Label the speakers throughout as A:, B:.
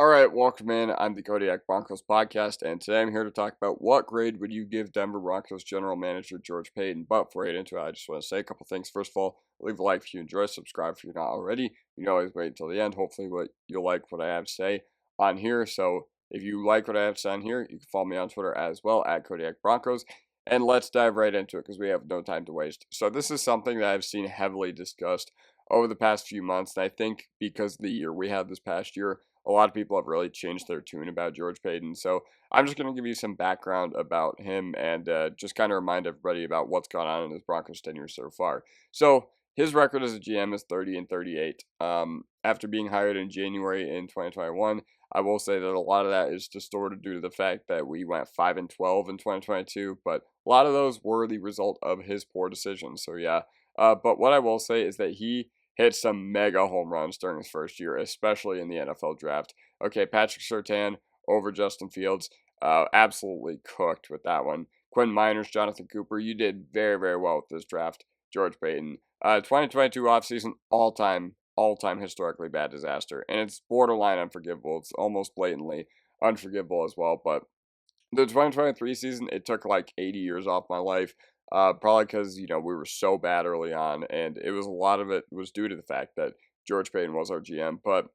A: All right, welcome in. I'm the Broncos Podcast, and today I'm here to talk about what grade would you give Denver Broncos General Manager George Paton. But before I get into it, I just want to say a couple things. First of all, leave a like if you enjoy, subscribe if you're not already. You can always wait until the end. Hopefully, you'll like what I have to say on here. So if you like what I have to say on here, you can follow me on Twitter as well at Kodiak Broncos. And let's dive right into it because we have no time to waste. So this is something that I've seen heavily discussed over the past few months, and I think because of the year we had this past year, a lot of people have really changed their tune about George Paton. So I'm just going to give you some background about him and just kind of remind everybody about what's gone on in his Broncos tenure so far. So his record as a GM is 30-38. After being hired in January in 2021, I will say that a lot of that is distorted due to the fact that we went 5-12 in 2022, but a lot of those were the result of his poor decisions. So yeah, but what I will say is that he hit some mega home runs during his first year, especially in the NFL draft. Okay, Patrick Surtain over Justin Fields, absolutely cooked with that one. Quinn Miners, Jonathan Cooper, you did very, very well with this draft. George Paton, 2022 offseason, all-time historically bad disaster, and it's borderline unforgivable. It's almost blatantly unforgivable as well, but the 2023 season, it took like 80 years off my life. Probably because, we were so bad early on, and a lot of it was due to the fact that George Paton was our GM. But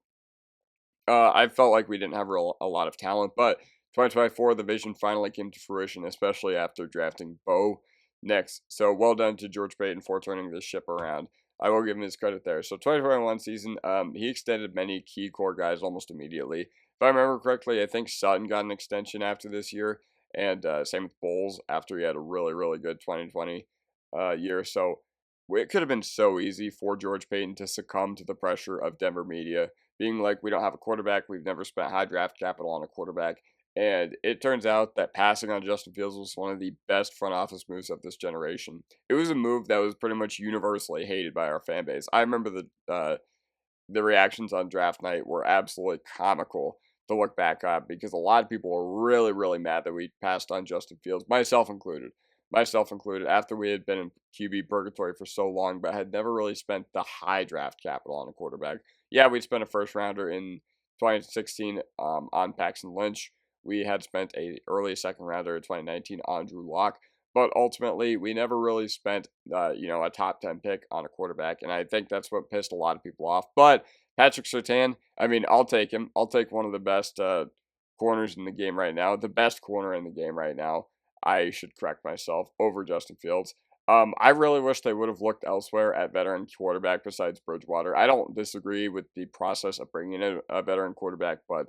A: I felt like we didn't have a lot of talent. But 2024, the vision finally came to fruition, especially after drafting Bo next. So well done to George Paton for turning this ship around. I will give him his credit there. So 2021 season, he extended many key core guys almost immediately. If I remember correctly, I think Sutton got an extension after this year, and same with Bowles after he had a really, really good 2020 year. So it could have been so easy for George Paton to succumb to the pressure of Denver media, being like, we don't have a quarterback, we've never spent high draft capital on a quarterback. And it turns out that passing on Justin Fields was one of the best front office moves of this generation. It was a move that was pretty much universally hated by our fan base. I remember the reactions on draft night were absolutely comical to look back at because a lot of people were really, really mad that we passed on Justin Fields, myself included. Myself included, after we had been in QB purgatory for so long, but had never really spent the high draft capital on a quarterback. Yeah, we'd spent a first rounder in 2016 on Paxton Lynch. We had spent a early second rounder in 2019 on Drew Lock, but ultimately we never really spent a top 10 pick on a quarterback, and I think that's what pissed a lot of people off. But Patrick Surtain, I mean, I'll take him. I'll take one of the best corners in the game right now, the best corner in the game right now. I should correct myself, over Justin Fields. I really wish they would have looked elsewhere at veteran quarterback besides Bridgewater. I don't disagree with the process of bringing in a veteran quarterback, but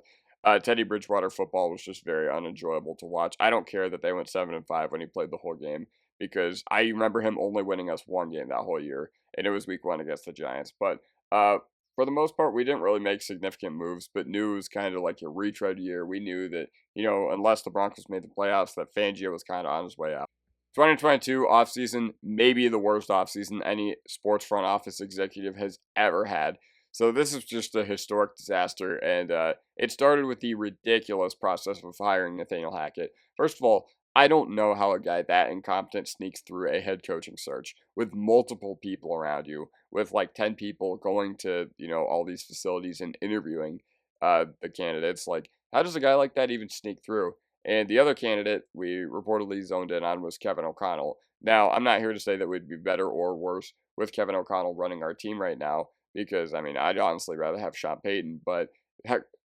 A: Teddy Bridgewater football was just very unenjoyable to watch. I don't care that they went 7-5 when he played the whole game because I remember him only winning us one game that whole year, and it was Week 1 against the Giants. But for the most part, we didn't really make significant moves, but knew it was kind of like a retread year. We knew that, unless the Broncos made the playoffs, that Fangio was kind of on his way out. 2022 offseason, maybe the worst offseason any sports front office executive has ever had. So this is just a historic disaster, and it started with the ridiculous process of hiring Nathaniel Hackett. First of all, I don't know how a guy that incompetent sneaks through a head coaching search with multiple people around you, with like 10 people going to, all these facilities and interviewing the candidates. Like, how does a guy like that even sneak through? And the other candidate we reportedly zoned in on was Kevin O'Connell. Now, I'm not here to say that we'd be better or worse with Kevin O'Connell running our team right now, because, I mean, I'd honestly rather have Sean Payton, but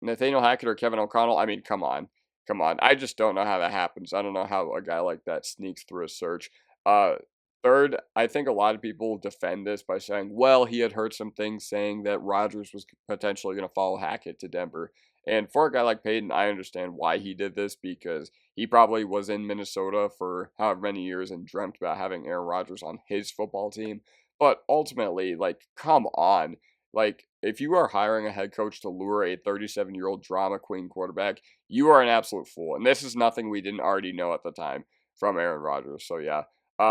A: Nathaniel Hackett or Kevin O'Connell, I mean, come on. Come on. I just don't know how that happens. I don't know how a guy like that sneaks through a search. Uh, Third, I think a lot of people defend this by saying, well, he had heard some things saying that Rodgers was potentially going to follow Hackett to Denver. And for a guy like Payton, I understand why he did this because he probably was in Minnesota for however many years and dreamt about having Aaron Rodgers on his football team. But ultimately, like, come on. Like, if you are hiring a head coach to lure a 37-year-old drama queen quarterback, you are an absolute fool. And this is nothing we didn't already know at the time from Aaron Rodgers. So, yeah.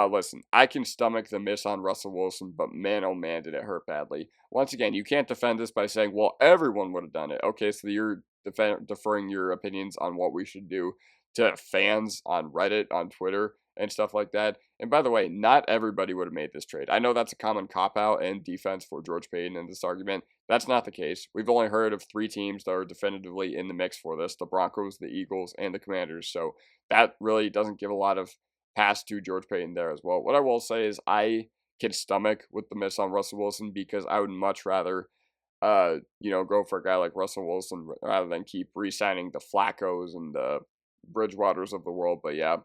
A: Listen, I can stomach the miss on Russell Wilson, but man, oh man, did it hurt badly. Once again, you can't defend this by saying, well, everyone would have done it. Okay, so you're deferring your opinions on what we should do to fans on Reddit, on Twitter, and stuff like that. And by the way, not everybody would have made this trade. I know that's a common cop-out and defense for George Paton in this argument. That's not the case. We've only heard of 3 teams that are definitively in the mix for this: the Broncos, the Eagles, and the Commanders. So that really doesn't give a lot of pass to George Paton there as well. What I will say is I can stomach with the miss on Russell Wilson, because I would much rather go for a guy like Russell Wilson rather than keep re-signing the Flaccos and the Bridgewaters of the world. But yeah,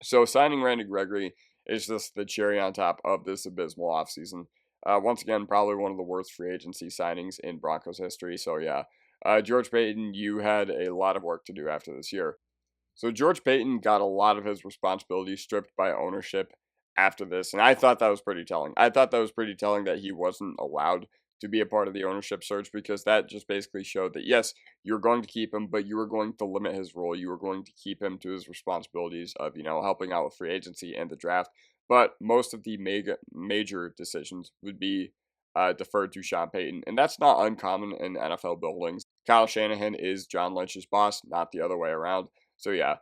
A: so signing Randy Gregory is just the cherry on top of this abysmal offseason. Once again, probably one of the worst free agency signings in Broncos history. So yeah, George Paton, you had a lot of work to do after this year. So George Paton got a lot of his responsibilities stripped by ownership after this, and I thought that was pretty telling. I thought that was pretty telling that he wasn't allowed to be a part of the ownership search, because that just basically showed that, yes, you're going to keep him, but you were going to limit his role. You were going to keep him to his responsibilities of, helping out with free agency and the draft. But most of the major decisions would be deferred to Sean Payton, and that's not uncommon in NFL buildings. Kyle Shanahan is John Lynch's boss, not the other way around. So yeah,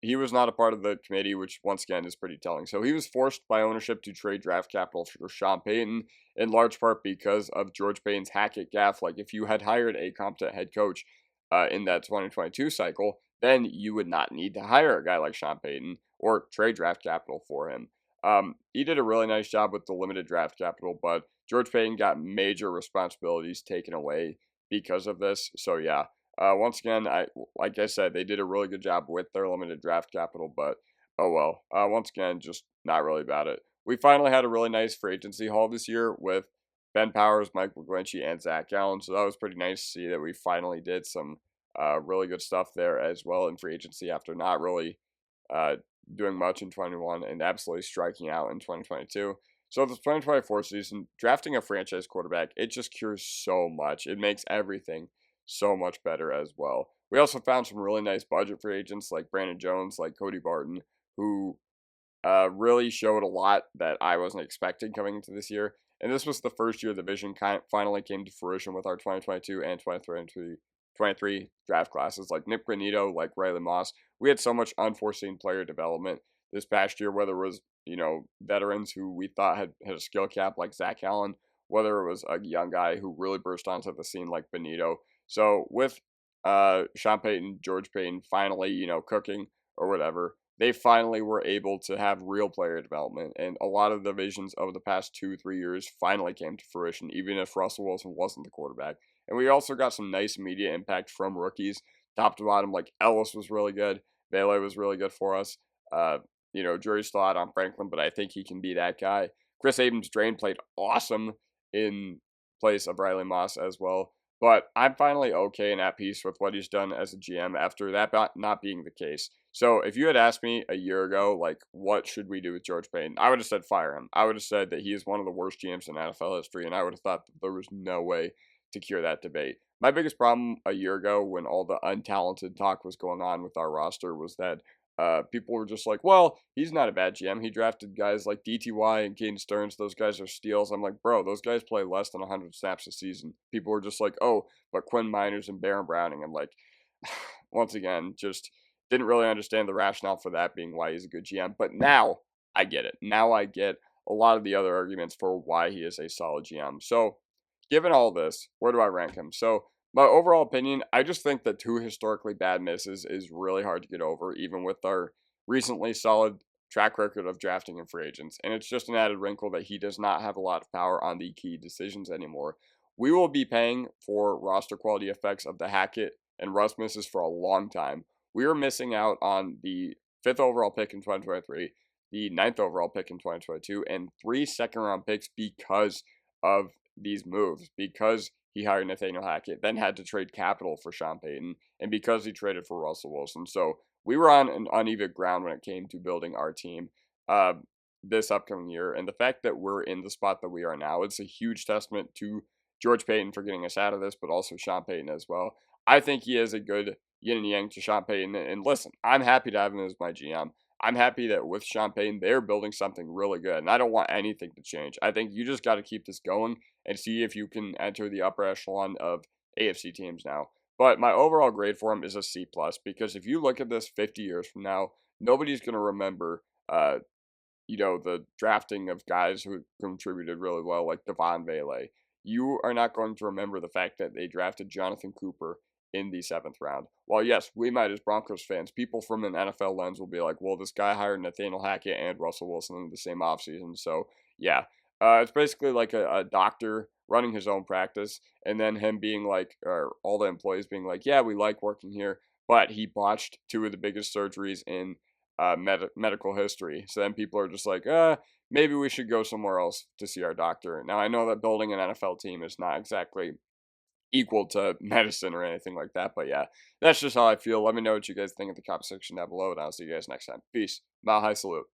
A: he was not a part of the committee, which once again is pretty telling. So he was forced by ownership to trade draft capital for Sean Payton, in large part because of George Payton's Hackett gaffe. Like, if you had hired a competent head coach in that 2022 cycle, then you would not need to hire a guy like Sean Payton or trade draft capital for him. He did a really nice job with the limited draft capital, but George Payton got major responsibilities taken away because of this. So yeah, once again, like I said, they did a really good job with their limited draft capital, but oh well. Once again, just not really about it. We finally had a really nice free agency haul this year with Ben Powers, Mike McGlinchey, and Zach Allen. So that was pretty nice to see that we finally did some really good stuff there as well in free agency, after not really uh, doing much in 21 and absolutely striking out in 2022. So the 2024 season, drafting a franchise quarterback, it just cures so much. It makes everything so much better as well. We also found some really nice budget free agents like Brandon Jones, like Cody Barton, who really showed a lot that I wasn't expecting coming into this year. And this was the first year the vision finally came to fruition with our 2022 and 2023 draft classes, like Nick Granito, like Riley Moss. We had so much unforeseen player development this past year, whether it was, veterans who we thought had a skill cap like Zach Allen, whether it was a young guy who really burst onto the scene like Benito. So with Sean Payton, George Payton finally, cooking or whatever, they finally were able to have real player development. And a lot of the visions of the past 2-3 years finally came to fruition, even if Russell Wilson wasn't the quarterback. And we also got some nice immediate impact from rookies, top to bottom. Like Ellis was really good. Bailey was really good for us. Jury's still out on Franklin, but I think he can be that guy. Chris Abrams-Drain played awesome in place of Riley Moss as well. But I'm finally okay and at peace with what he's done as a GM after that not being the case. So if you had asked me a year ago, like, what should we do with George Payton, I would have said fire him. I would have said that he is one of the worst GMs in NFL history, and I would have thought that there was no way to cure that debate. My biggest problem a year ago, when all the untalented talk was going on with our roster, was that people were just like, well, he's not a bad GM. He drafted guys like DTY and Caden Stearns. Those guys are steals. I'm like, bro, those guys play less than 100 snaps a season. People were just like, oh, but Quinn Miners and Baron Browning. I'm like, once again, just didn't really understand the rationale for that being why he's a good GM. But now I get it. Now I get a lot of the other arguments for why he is a solid GM. So given all this, where do I rank him? So my overall opinion, I just think that 2 historically bad misses is really hard to get over, even with our recently solid track record of drafting and free agents. And it's just an added wrinkle that he does not have a lot of power on the key decisions anymore. We will be paying for roster quality effects of the Hackett and Russ misses for a long time. We are missing out on the 5th overall pick in 2023, the 9th overall pick in 2022, and 3 second-round picks because of these moves, because he hired Nathaniel Hackett, then had to trade capital for Sean Payton, and because he traded for Russell Wilson. So we were on an uneven ground when it came to building our team this upcoming year. And the fact that we're in the spot that we are now, it's a huge testament to George Payton for getting us out of this, but also Sean Payton as well. I think he is a good yin and yang to Sean Payton. And listen, I'm happy to have him as my GM. I'm happy that with Sean Payton, they're building something really good, and I don't want anything to change. I think you just got to keep this going and see if you can enter the upper echelon of AFC teams now. But my overall grade for him is a C+, because if you look at this 50 years from now, nobody's going to remember, the drafting of guys who contributed really well, like Devon Vele. You are not going to remember the fact that they drafted Jonathan Cooper in the 7th round. While, yes, we might as Broncos fans, people from an NFL lens will be like, well, this guy hired Nathaniel Hackett and Russell Wilson in the same offseason. So, yeah, it's basically like a doctor running his own practice, and then him being like, or all the employees being like, yeah, we like working here, but he botched 2 of the biggest surgeries in medical history. So then people are just like, maybe we should go somewhere else to see our doctor. Now, I know that building an NFL team is not exactly equal to medicine or anything like that, but yeah, that's just how I feel. Let me know what you guys think in the comment section down below, and I'll see you guys next time. Peace. Mile high salute.